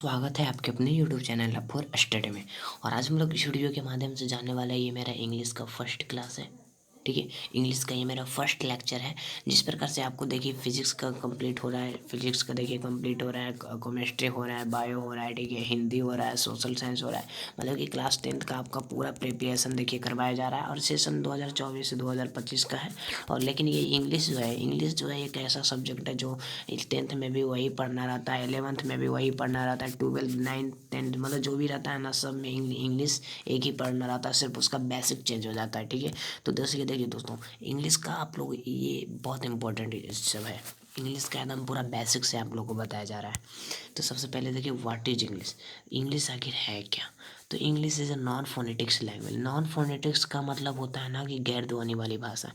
स्वागत है आपके अपने यूट्यूब चैनल फॉर स्टडी में। और आज हम लोग इस वीडियो के माध्यम से जानने वाला है, ये मेरा इंग्लिश का फर्स्ट क्लास है। ठीक है, इंग्लिश का ये मेरा फर्स्ट लेक्चर है। जिस प्रकार से आपको देखिए फिजिक्स का कंप्लीट हो रहा है, फिजिक्स का देखिए कंप्लीट हो रहा है, केमिस्ट्री हो रहा है, बायो हो रहा है, ठीक है, हिंदी हो रहा है, सोशल साइंस हो रहा है। मतलब कि क्लास 10th का आपका पूरा प्रिपरेशन देखिए करवाया जा रहा है। और सेशन 2024 से 2025 का है। और लेकिन ये इंग्लिश जो है एक ऐसा सब्जेक्ट है जो 10th में भी वही पढ़ना रहता है, 11th में भी वही पढ़ना रहता है, 12th 9th 10th मतलब जो भी रहता है ना, सब में इंग्लिश एक ही पढ़ना रहता है, सिर्फ उसका बेसिक चेंज हो जाता है। ठीक है, तो दोस्तों ये देखिए दोस्तों, इंग्लिश का आप लोग ये बहुत इंपॉर्टेंट सब है। इंग्लिश का एकदम पूरा बेसिक से आप लोग को बताया जा रहा है। तो सबसे पहले देखिए, व्हाट इज इंग्लिश। इंग्लिश आखिर है क्या। तो English is a non phonetics language. Non phonetics का मतलब होता है ना कि गैर ध्वनि वाली भाषा।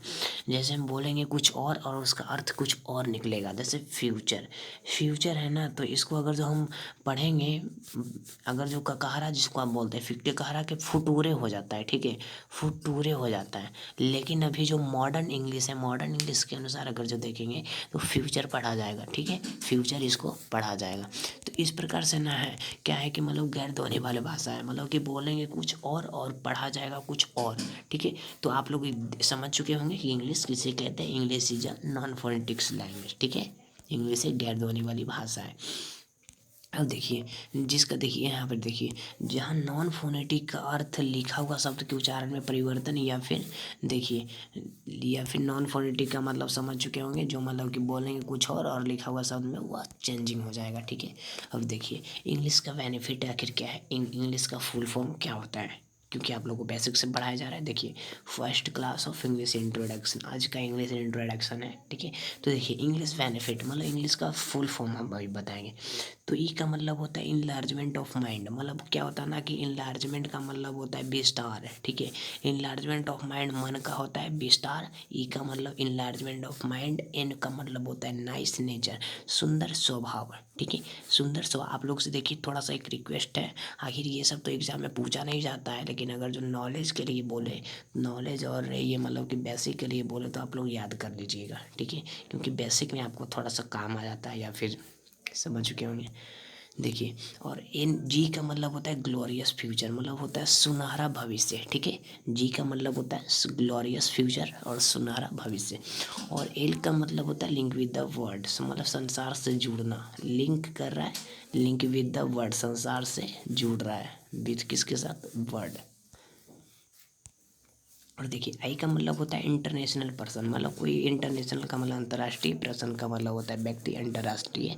जैसे हम बोलेंगे कुछ और उसका अर्थ कुछ और निकलेगा। जैसे फ्यूचर है ना, तो इसको अगर जो हम पढ़ेंगे, अगर जो ककहरा जिसको आप बोलते हैं, ककहरा के फुटूरे हो जाता है। ठीक है, फुटूरे हो जाता है। लेकिन अभी जो मॉडर्न इंग्लिश है, मॉडर्न इंग्लिश के अनुसार अगर जो देखेंगे तो फ्यूचर पढ़ा जाएगा। ठीक है, फ्यूचर इसको पढ़ा जाएगा। तो इस प्रकार से ना है, क्या है कि मतलब गैर ध्वनि वाली भाषा है, मतलब कि बोलेंगे कुछ और पढ़ा जाएगा कुछ और। ठीक है, तो आप लोग समझ चुके होंगे कि इंग्लिश किसे कहते हैं। English is a non phonetics language. ठीक है, इंग्लिश एक गैर ध्वनि वाली भाषा है। अब देखिए, जिसका देखिए यहाँ पर देखिए, जहाँ नॉन फोनेटिक का अर्थ लिखा हुआ शब्द के उच्चारण में परिवर्तन, या फिर देखिए, या फिर नॉन फोनेटिक का मतलब समझ चुके होंगे, जो मतलब कि बोलेंगे कुछ और लिखा हुआ शब्द में वह चेंजिंग हो जाएगा। ठीक है, अब देखिए इंग्लिश का बेनिफिट आखिर क्या है, इंग्लिश का फुल फॉर्म क्या होता है, क्योंकि आप लोगों को बेसिक से पढ़ाया जा रहा है। देखिए, first class of English introduction, आज का इंग्लिश इंट्रोडक्शन है। ठीक है, तो देखिए इंग्लिश बेनिफिट मतलब इंग्लिश का फुल फॉर्म हम अभी बताएंगे। तो ई का मतलब होता है इनलार्जमेंट ऑफ माइंड। मतलब क्या होता है ना कि इनलार्जमेंट का मतलब होता है विस्तार। ठीक है, इनलार्जमेंट ऑफ माइंड मन का होता है विस्तार। ई का मतलब इनलार्जमेंट ऑफ माइंड। एन का मतलब होता है नाइस नेचर, सुंदर स्वभाव। ठीक है, सुंदर स्वभाव। आप लोग से देखिए थोड़ा सा एक रिक्वेस्ट है, आखिर ये सब तो एग्जाम में पूछा नहीं जाता है, लेकिन अगर जो नॉलेज के लिए बोले, नॉलेज और ये मतलब कि बेसिक के लिए बोले, तो आप लोग याद कर लीजिएगा। ठीक है, क्योंकि बेसिक में आपको थोड़ा सा काम आ जाता है, या फिर समझ चुके होंगे। देखिए, और एन जी का मतलब होता है ग्लोरियस फ्यूचर, मतलब होता है सुनहरा भविष्य। ठीक है, जी का मतलब होता है ग्लोरियस फ्यूचर और सुनहरा भविष्य। और एल का मतलब होता है लिंक विद द वर्ड, मतलब संसार से जुड़ना, लिंक कर रहा है, लिंक विद द वर्ड, संसार से जुड़ रहा है, विद किसके साथ, वर्ड। और देखिए आई का मतलब होता है इंटरनेशनल पर्सन, मतलब कोई इंटरनेशनल का मतलब अंतर्राष्ट्रीय, पर्सन का मतलब होता है व्यक्ति, अंतर्राष्ट्रीय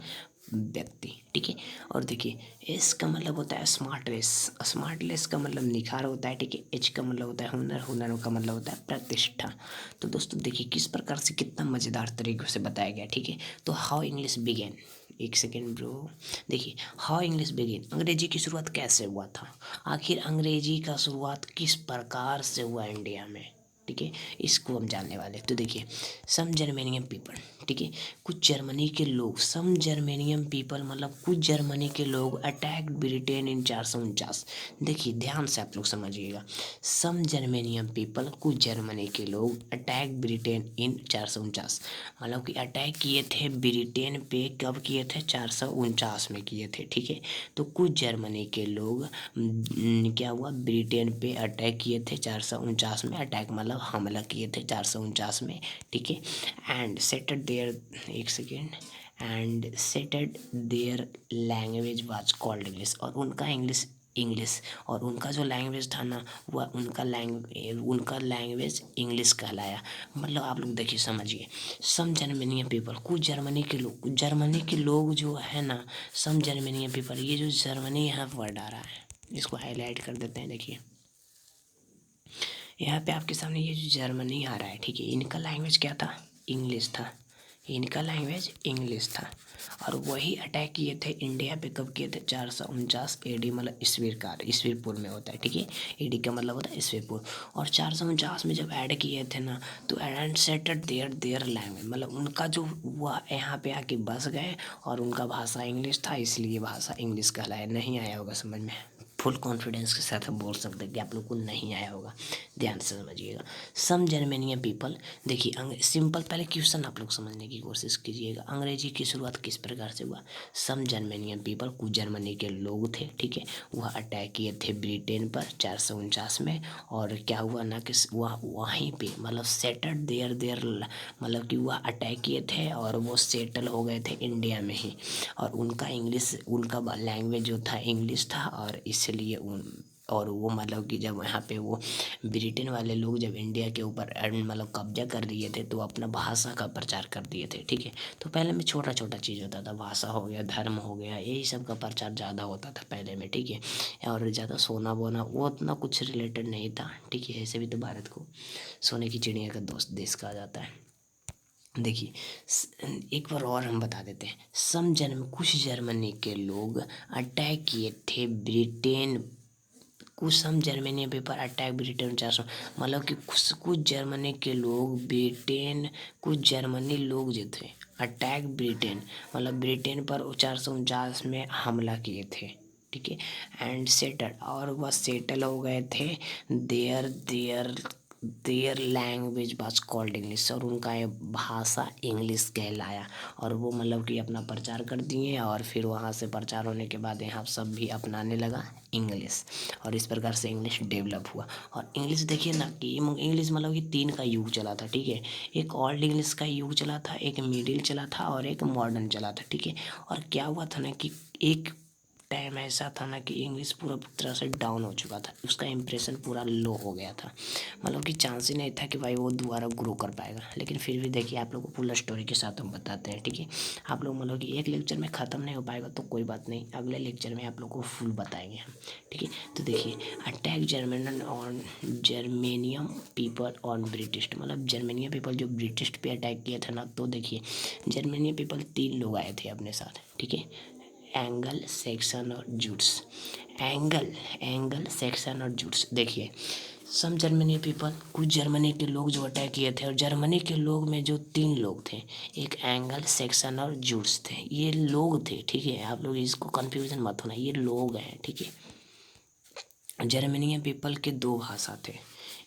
व्यक्ति। ठीक है, और देखिए एस का मतलब होता है स्मार्टलेस, स्मार्टलेस का मतलब निखार होता है। ठीक है, एच का मतलब होता है हुनर, हुनर का मतलब होता है प्रतिष्ठा। तो दोस्तों देखिए किस प्रकार से कितना मज़ेदार तरीके से बताया गया। ठीक है, तो हाउ इंग्लिश बिगेन, एक सेकेंड ब्रो। देखिए, हाउ इंग्लिश बिगेन, अंग्रेजी की शुरुआत कैसे हुआ था, आखिर अंग्रेजी का शुरुआत किस प्रकार से हुआ इंडिया में। ठीक है, इसको हम जानने वाले हैं। तो देखिए, सम जर्मेनियन पीपल, ठीक है, कुछ जर्मनी के लोग, सम जर्मेनियन पीपल मतलब कुछ जर्मनी के लोग अटैक ब्रिटेन इन 449। देखिए ध्यान से आप लोग समझिएगा, सम जर्मेनियन पीपल, कुछ जर्मनी के लोग अटैक ब्रिटेन इन 449, मतलब कि अटैक किए थे ब्रिटेन पे, कब किए थे, 449 में किए थे। ठीक है, तो कुछ जर्मनी के लोग क्या हुआ, ब्रिटेन पे अटैक किए थे 449 में, अटैक मतलब हमला किए थे 449 में। ठीक है, एंड सेटेड देयर, एक second, and settled there language was called English, और उनका इंग्लिश और उनका जो लैंग्वेज था ना, वह उनका लैंग्वेज इंग्लिश कहलाया। मतलब आप लोग देखिए समझिए, सम जर्मनियन पीपल, कुछ जर्मनी के लोग जो है ना, सम जर्मनियन पीपल, ये जो जर्मनी यहाँ वर्ड आ रहा है, इसको हाईलाइट कर देते हैं। देखिए यहाँ पे आपके सामने ये जो जर्मनी आ रहा है, ठीक है, इनका लैंग्वेज क्या था, इंग्लिश था, इनका लैंग्वेज इंग्लिश था। और वही अटैक किए थे इंडिया पे, कब किए थे, 449 एडी, मतलब ईस्वी पूर्व में होता है। ठीक है, एडी का मतलब होता है ईस्वी पूर्व। और 449 में जब ऐड किए थे ना, तो एंड सेटेड देयर लैंग्वेज, मतलब उनका जो वह यहाँ पे आके बस गए, और उनका भाषा इंग्लिश था, इसलिए भाषा इंग्लिश कहलाया। नहीं आया होगा समझ में, फुल कॉन्फिडेंस के साथ हम बोल सकते हैं कि आप लोग को नहीं आया होगा। ध्यान से समझिएगा। सम जर्मेनियन पीपल, देखिए सिंपल पहले क्वेश्चन आप लोग समझने की कोशिश कीजिएगा। अंग्रेजी की शुरुआत किस प्रकार से हुआ। सम जर्मेनियन पीपल, कुछ जर्मनी के लोग थे, ठीक है, वह अटैक किए थे ब्रिटेन पर 449 में। और क्या हुआ ना कि वह वहीं पे मतलब सेटल देयर देयर, मतलब कि वह अटैक किए थे और वो सेटल हो गए थे इंडिया में ही। और उनका इंग्लिश, उनका लैंग्वेज जो था इंग्लिश था, और इसलिए और वो मतलब कि जब यहाँ पे वो ब्रिटेन वाले लोग जब इंडिया के ऊपर मतलब कब्जा कर लिए थे तो अपना भाषा का प्रचार कर दिए थे, ठीक है। तो पहले में छोटा छोटा चीज़ होता था, भाषा हो गया, धर्म हो गया, यही सब का प्रचार ज़्यादा होता था पहले में, ठीक है। और ज़्यादा सोना बोना वो उतना कुछ रिलेटेड नहीं था, ठीक है। ऐसे भी तो भारत को सोने की चिड़िया का दोस्त देश कहा जाता है। देखिए एक बार और हम बता देते हैं। कुछ जर्मनी के लोग अटैक किए थे ब्रिटेन, कुछ सम जर्मनी पेपर अटैक ब्रिटेन 400, मतलब कि कुछ जर्मनी के लोग ब्रिटेन, कुछ जर्मनी लोग जो थे अटैक ब्रिटेन, मतलब ब्रिटेन पर 449 में हमला किए थे, ठीक है। एंड सेटल, और वह सेटल हो गए थे। There there there language was called English, और उनका ये भाषा इंग्लिश कहलाया। और वो मतलब कि अपना प्रचार कर दिए, और फिर वहाँ से प्रचार होने के बाद यहाँ सब भी अपनाने लगा इंग्लिश, और इस प्रकार से इंग्लिश डेवलप हुआ। और इंग्लिश देखिए ना कि इंग्लिश मतलब कि 3 का युग चला था, ठीक है। एक ओल्ड इंग्लिश का युग चला था, एक मिडिल चला था, और एक मॉडर्न चला था, ठीक है। और क्या हुआ था ना कि एक टाइम ऐसा था ना कि इंग्लिश पूरा तरह से डाउन हो चुका था, उसका इम्प्रेशन पूरा लो हो गया था, मतलब कि चांस ही नहीं था कि भाई वो दोबारा ग्रो कर पाएगा। लेकिन फिर भी देखिए आप लोग को फुल स्टोरी के साथ हम बताते हैं, ठीक है। आप लोग मतलब कि एक लेक्चर में ख़त्म नहीं हो पाएगा तो कोई बात नहीं, अगले लेक्चर में आप लोग को फुल बताएंगे हम, ठीक है। तो देखिए attack German on germanium people on British, मतलब जर्मेनियन पीपल जो ब्रिटिश पे अटैक किया था ना, तो देखिए जर्मेनियन पीपल 3 लोग आए थे अपने साथ, ठीक है। एंगल, सेक्शन और जूट्स। एंगल सेक्शन और जूट्स, देखिए सम जर्मनी पीपल, कुछ जर्मनी के लोग जो अटैक किए थे, और जर्मनी के लोग में जो 3 लोग थे, एक एंगल, सेक्शन और जूट्स थे, ये लोग थे, ठीक है। आप लोग इसको कंफ्यूजन मत होना, ये लोग हैं, ठीक है। जर्मनियन पीपल के 2 भाषा थे,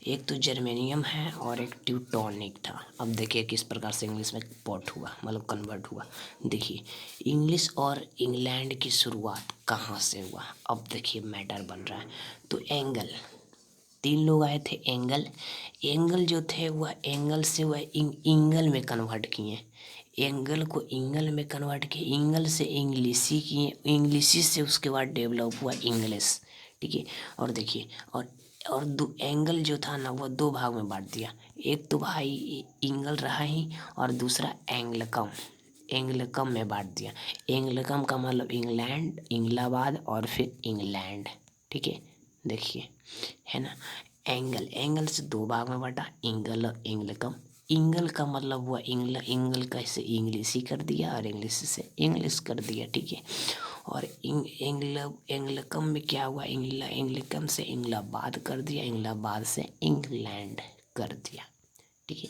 एक तो जर्मेनियम है और एक ट्यूटोनिक था। अब देखिए किस प्रकार से इंग्लिश में पोर्ट हुआ, मतलब कन्वर्ट हुआ। देखिए इंग्लिश और इंग्लैंड की शुरुआत कहाँ से हुआ, अब देखिए मैटर बन रहा है। तो एंगल, 3 लोग आए थे एंगल, एंगल जो थे वह एंगल से वह इंगल में कन्वर्ट किए, एंगल को इंगल में कन्वर्ट किए, इंगल से इंग्लिशी किए, इंग्लिशी से उसके बाद डेवलप हुआ इंग्लिश, ठीक है। और देखिए और दो एंगल जो था ना वह 2 भाग में बांट दिया, एक तो भाई इंगल रहा ही, और दूसरा एंग्लकम, एंग्लकम में बांट दिया। एंग्लकम का मतलब इंग्लैंड, इंग्लाबाद और फिर इंग्लैंड, ठीक है। देखिए है ना, एंगल, एंगल से 2 भाग में बांटा, इंगल और एंग्लकम। इंगल का मतलब हुआ इंगल का से इंग्लिश ही कर दिया, और इंग्लिश से इंग्लिश कर दिया, ठीक है। और एंग्लकम में क्या हुआ, एंग्लकम से इंग्लाबाद कर दिया, इंग्लाबाद से इंग्लैंड कर दिया, ठीक है।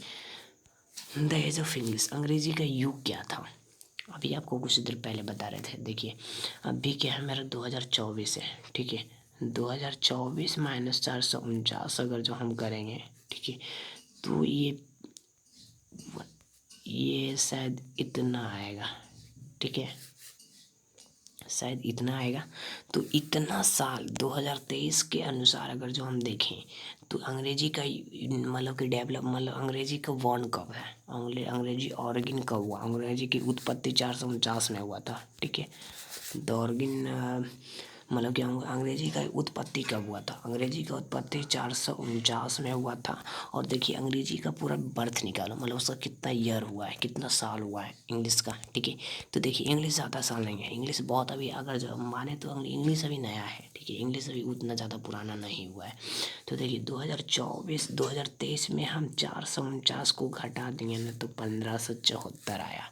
द एज ऑफ इंग्लिश, अंग्रेजी का युग क्या था, अभी आपको कुछ देर पहले बता रहे थे। देखिए अभी क्या है, मेरा 2024 है, ठीक है। 2024 माइनस 449 अगर जो हम करेंगे, ठीक है, तो ये शायद इतना आएगा, ठीक है, शायद इतना आएगा। तो इतना साल 2023 के अनुसार अगर जो हम देखें तो अंग्रेजी का मतलब कि डेवलप, मतलब अंग्रेजी का वॉर्न कब है, अंग्रेजी ऑर्गिन कब हुआ, अंग्रेजी की उत्पत्ति 449 में हुआ था, ठीक है। द ऑर्गिन मतलब कि अंग्रेजी का उत्पत्ति कब हुआ था, अंग्रेजी का उत्पत्ति 449 में हुआ था। और देखिए अंग्रेजी का पूरा बर्थ निकालो, मतलब उसका कितना ईयर हुआ है, कितना साल हुआ है इंग्लिश का, ठीक है। तो देखिए इंग्लिश ज़्यादा साल नहीं है, इंग्लिश बहुत अभी अगर जो माने तो इंग्लिश अभी नया है, ठीक है, इंग्लिश अभी उतना ज़्यादा पुराना नहीं हुआ है। तो देखिए 2023 में हम 449 को घटा देंगे ना तो 1574 आया,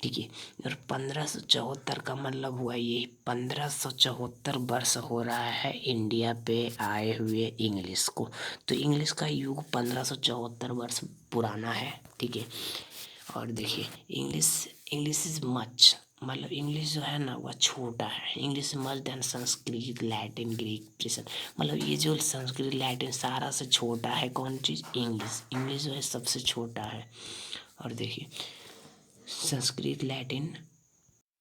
ठीक है। और 1574 का मतलब हुआ ये 1574 वर्ष हो रहा है इंडिया पे आए हुए इंग्लिश को। तो इंग्लिश का युग 1574 वर्ष पुराना है, ठीक है। और देखिए इंग्लिश इज़ मतलब इंग्लिश जो है ना वह छोटा है। English much then Sanskrit, Latin, Greek, Persian. मतलब ये जो संस्कृत, लैटिन सारा से छोटा है कौन चीज़? इंग्लिश। इंग्लिश जो है सबसे छोटा है। और देखिए संस्कृत, लैटिन।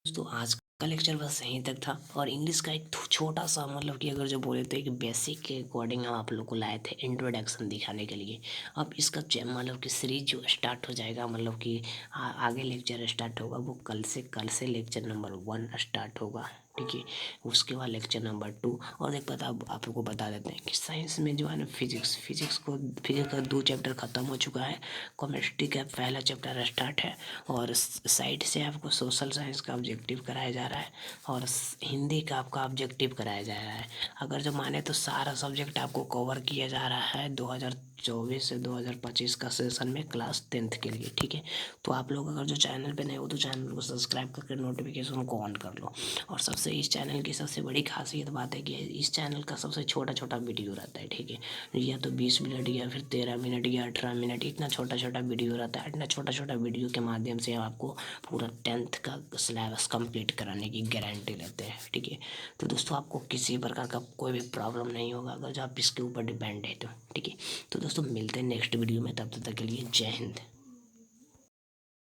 तो आज का लेक्चर बस यहीं तक था। और इंग्लिश का एक छोटा सा मतलब कि अगर जो बोले तो एक बेसिक के अकॉर्डिंग हम आप लोग को लाए थे इंट्रोडक्शन दिखाने के लिए। अब इसका मतलब कि सीरीज जो स्टार्ट हो जाएगा, मतलब कि आगे लेक्चर स्टार्ट होगा वो कल से लेक्चर नंबर 1 स्टार्ट होगा। ठीक है, उसके बाद लेक्चर नंबर 2। और एक पता आप लोग को बता देते हैं कि साइंस में जो है ना फिजिक्स का 2 चैप्टर ख़त्म हो चुका है। केमिस्ट्री का पहला चैप्टर स्टार्ट है। और साइड से आपको सोशल साइंस का ऑब्जेक्टिव कराया जा रहा है। और हिंदी का आपका ऑब्जेक्टिव कराया जा रहा है। अगर जो माने तो सारा सब्जेक्ट आपको कवर किया जा रहा है 2024 से 2025 का सेशन में क्लास 10th के लिए। ठीक है, तो आप लोग अगर जो चैनल पे नए हो तो चैनल को सब्सक्राइब करके नोटिफिकेशन को ऑन कर लो। और सबसे इस चैनल की सबसे बड़ी खासियत बात है कि इस चैनल का सबसे छोटा छोटा वीडियो रहता है। ठीक है, या तो 20 मिनट या फिर 13 मिनट या 18 मिनट, इतना छोटा छोटा वीडियो रहता है। इतना छोटा छोटा वीडियो के माध्यम से आपको पूरा 10th का सिलेबस कंप्लीट कराने की गारंटी लेते हैं। ठीक है, तो दोस्तों आपको किसी प्रकार का कोई भी प्रॉब्लम नहीं होगा अगर जो आप इसके ऊपर डिपेंड है तो। ठीक है, तो दोस्तों मिलते हैं नेक्स्ट वीडियो में, तब तक के लिए जय हिंद।